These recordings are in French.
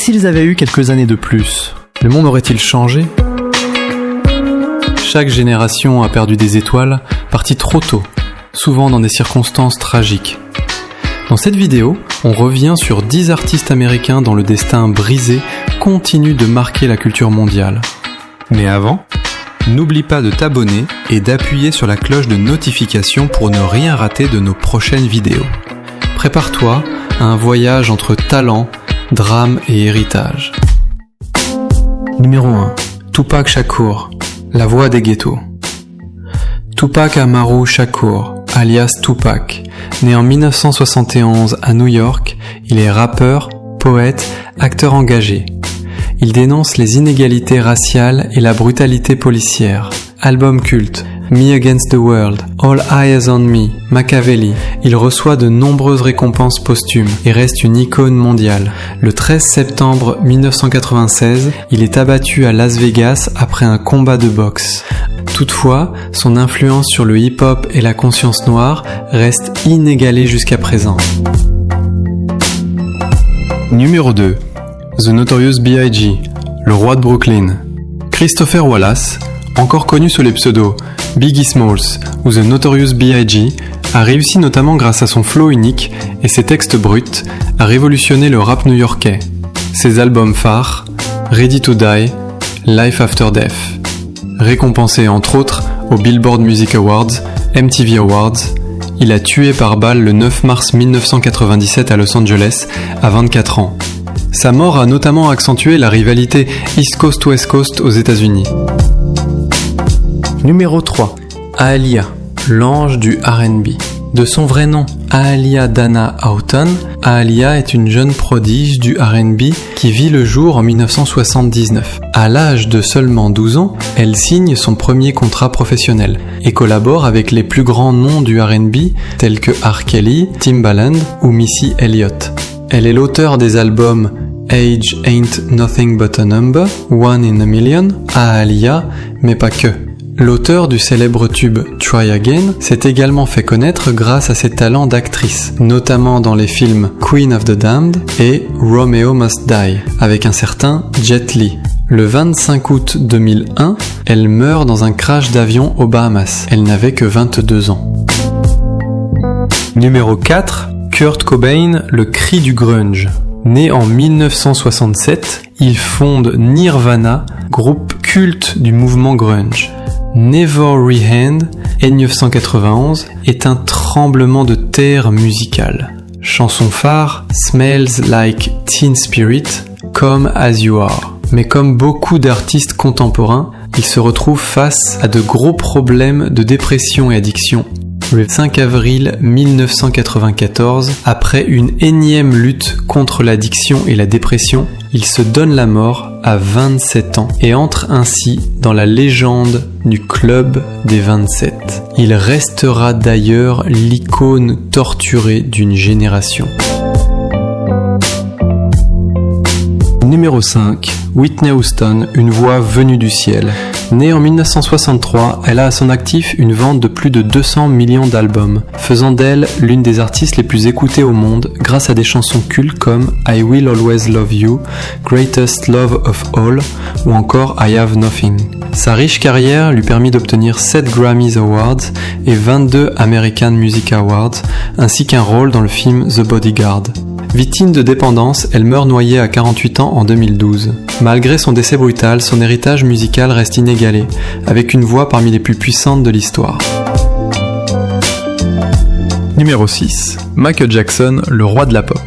Et s'ils avaient eu quelques années de plus, le monde aurait-il changé ? Chaque génération a perdu des étoiles, parties trop tôt, souvent dans des circonstances tragiques. Dans cette vidéo, on revient sur 10 artistes américains dont le destin brisé continue de marquer la culture mondiale. Mais avant, n'oublie pas de t'abonner et d'appuyer sur la cloche de notification pour ne rien rater de nos prochaines vidéos. Prépare-toi à un voyage entre talent, drame et héritage. Numéro 1. Tupac Shakur, la voix des ghettos. Tupac Amaru Shakur, alias Tupac, né en 1971 à New York, il est rappeur, poète, acteur engagé. Il dénonce les inégalités raciales et la brutalité policière. Album culte, Me Against the World, All Eyes on Me, Machiavelli. Il reçoit de nombreuses récompenses posthumes et reste une icône mondiale. Le 13 septembre 1996, il est abattu à Las Vegas après un combat de boxe. Toutefois, son influence sur le hip-hop et la conscience noire reste inégalée jusqu'à présent. Numéro 2. The Notorious B.I.G., le roi de Brooklyn. Christopher Wallace, encore connu sous les pseudos Biggie Smalls ou The Notorious B.I.G., a réussi notamment grâce à son flow unique et ses textes bruts à révolutionner le rap new-yorkais. Ses albums phares, Ready to Die, Life After Death. Récompensé entre autres aux Billboard Music Awards, MTV Awards, il a tué par balle le 9 mars 1997 à Los Angeles à 24 ans. Sa mort a notamment accentué la rivalité East Coast-West Coast aux États-Unis. Numéro 3. Aaliyah, l'ange du R&B. De son vrai nom, Aaliyah Dana Houghton, Aaliyah est une jeune prodige du R&B qui vit le jour en 1979. À l'âge de seulement 12 ans, elle signe son premier contrat professionnel et collabore avec les plus grands noms du R&B tels que R. Kelly, Timbaland ou Missy Elliott. Elle est l'auteur des albums Age Ain't Nothing But a Number, One in a Million, Aaliyah, mais pas que. L'auteur du célèbre tube Try Again s'est également fait connaître grâce à ses talents d'actrice, notamment dans les films Queen of the Damned et Romeo Must Die, avec un certain Jet Li. Le 25 août 2001, elle meurt dans un crash d'avion aux Bahamas. Elle n'avait que 22 ans. Numéro 4. Kurt Cobain, le cri du grunge. Né en 1967, il fonde Nirvana, groupe culte du mouvement grunge. Never Rehand, 1991, est un tremblement de terre musical. Chanson phare, Smells Like Teen Spirit, Come As You Are. Mais comme beaucoup d'artistes contemporains, il se retrouve face à de gros problèmes de dépression et addiction. Le 5 avril 1994, après une énième lutte contre l'addiction et la dépression, il se donne la mort à 27 ans et entre ainsi dans la légende du club des 27. Il restera d'ailleurs l'icône torturée d'une génération. Numéro 5. Whitney Houston, une voix venue du ciel. Née en 1963, elle a à son actif une vente de plus de 200 millions d'albums, faisant d'elle l'une des artistes les plus écoutées au monde grâce à des chansons cultes comme I Will Always Love You, Greatest Love of All ou encore I Have Nothing. Sa riche carrière lui permit d'obtenir 7 Grammy Awards et 22 American Music Awards, ainsi qu'un rôle dans le film The Bodyguard. Victime de dépendance, elle meurt noyée à 48 ans en 2012. Malgré son décès brutal, son héritage musical reste inégalé, avec une voix parmi les plus puissantes de l'histoire. Numéro 6. Michael Jackson, le roi de la pop.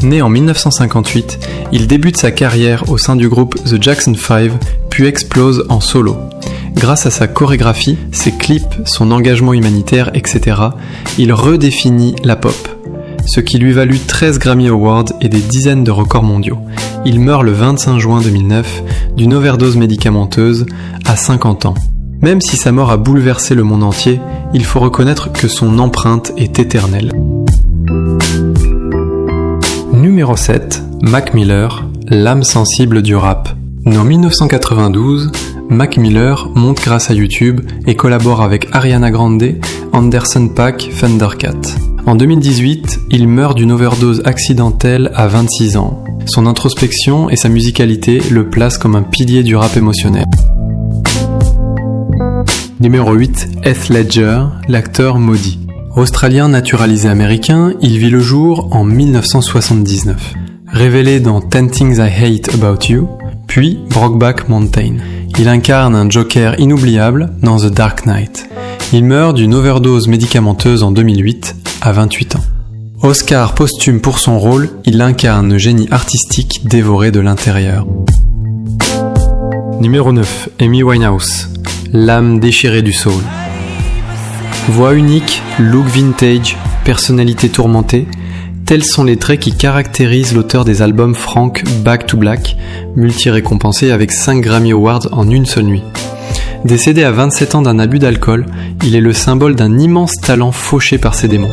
Né en 1958, il débute sa carrière au sein du groupe The Jackson 5, puis explose en solo. Grâce à sa chorégraphie, ses clips, son engagement humanitaire, etc., il redéfinit la pop. Ce qui lui valut 13 Grammy Awards et des dizaines de records mondiaux. Il meurt le 25 juin 2009 d'une overdose médicamenteuse à 50 ans. Même si sa mort a bouleversé le monde entier, il faut reconnaître que son empreinte est éternelle. Numéro 7. Mac Miller, l'âme sensible du rap. Né en 1992, Mac Miller monte grâce à YouTube et collabore avec Ariana Grande, Anderson .Paak, Thundercat. En 2018, il meurt d'une overdose accidentelle à 26 ans. Son introspection et sa musicalité le placent comme un pilier du rap émotionnel. Numéro 8, Heath Ledger, l'acteur maudit. Australien naturalisé américain, il vit le jour en 1979. Révélé dans 10 Things I Hate About You, puis Brokeback Mountain. Il incarne un Joker inoubliable dans The Dark Knight. Il meurt d'une overdose médicamenteuse en 2008, à 28 ans. Oscar posthume pour son rôle, il incarne un génie artistique dévoré de l'intérieur. Numéro 9, Amy Winehouse, l'âme déchirée du soul. Voix unique, look vintage, personnalité tourmentée, tels sont les traits qui caractérisent l'auteur des albums Frank Back to Black, multi-récompensé avec 5 Grammy Awards en une seule nuit. Décédé à 27 ans d'un abus d'alcool, il est le symbole d'un immense talent fauché par ses démons.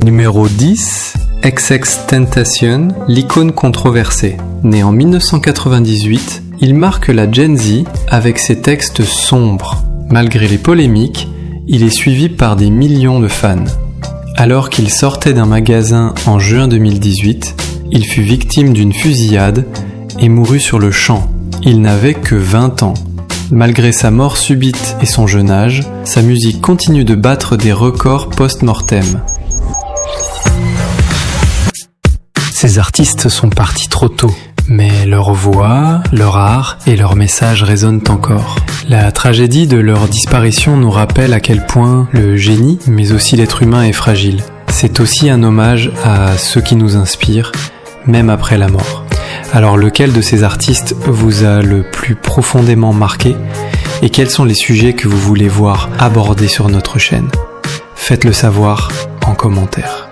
Numéro 10, XXXTentacion, l'icône controversée. Né en 1998, il marque la Gen Z avec ses textes sombres. Malgré les polémiques, il est suivi par des millions de fans. Alors qu'il sortait d'un magasin en juin 2018, il fut victime d'une fusillade et mourut sur le champ. Il n'avait que 20 ans. Malgré sa mort subite et son jeune âge, sa musique continue de battre des records post-mortem. Ces artistes sont partis trop tôt, mais leur voix, leur art et leur message résonnent encore. La tragédie de leur disparition nous rappelle à quel point le génie, mais aussi l'être humain est fragile. C'est aussi un hommage à ceux qui nous inspirent, même après la mort. Alors lequel de ces artistes vous a le plus profondément marqué et quels sont les sujets que vous voulez voir abordés sur notre chaîne ? Faites-le savoir en commentaire.